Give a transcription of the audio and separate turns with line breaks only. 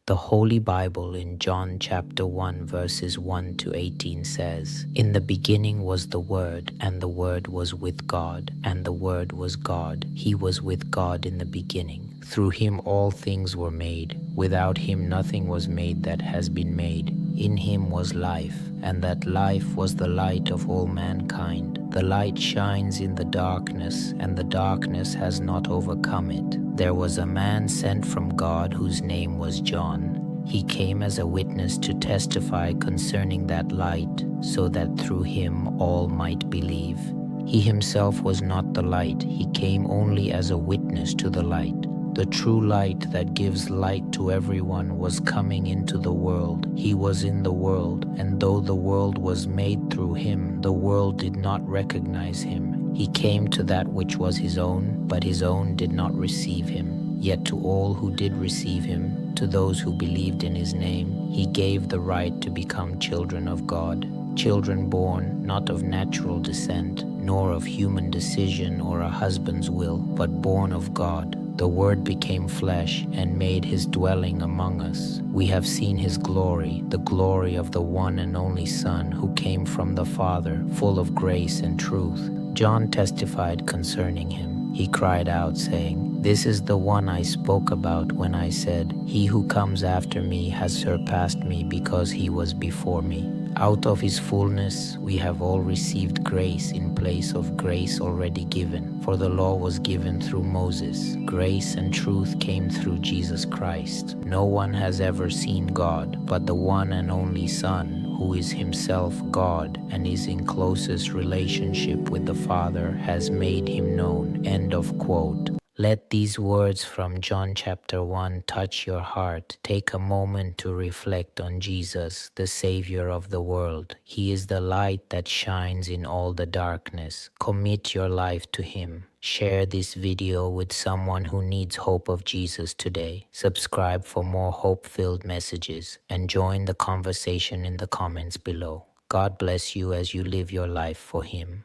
The Holy Bible in John chapter 1 verses 1 to 18 says, "In the beginning was the Word, and the Word was with God, and the Word was God. He was with God in the beginning. Through him all things were made. Without him nothing was made that has been made. In him was life, and that life was the light of all mankind. The light shines in the darkness, and the darkness has not overcome it. There was a man sent from God whose name was John. He came as a witness to testify concerning that light, so that through him all might believe. He himself was not the light. He came only as a witness to the light. The true light that gives light to everyone was coming into the world. He was in the world, and though the world was made through him, the world did not recognize him. He came to that which was his own, but his own did not receive him. Yet to all who did receive him, to those who believed in his name, he gave the right to become children of God. Children born not of natural descent, nor of human decision or a husband's will, but born of God. The Word became flesh and made his dwelling among us. We have seen his glory, the glory of the one and only Son who came from the Father, full of grace and truth. John testified concerning him. He cried out, saying, "This is the one I spoke about when I said, 'He who comes after me has surpassed me because he was before me.' Out of his fullness we have all received grace in place of grace already given. For the law was given through Moses. Grace and truth came through Jesus Christ. No one has ever seen God, but the one and only Son, who is himself God and is in closest relationship with the Father, has made him known." End of quote. Let these words from John chapter 1 touch your heart. Take a moment to reflect on Jesus, the Savior of the world. He is the light that shines in all the darkness. Commit your life to him. Share this video with someone who needs hope of Jesus today. Subscribe for more hope-filled messages and join the conversation in the comments below. God bless you as you live your life for him.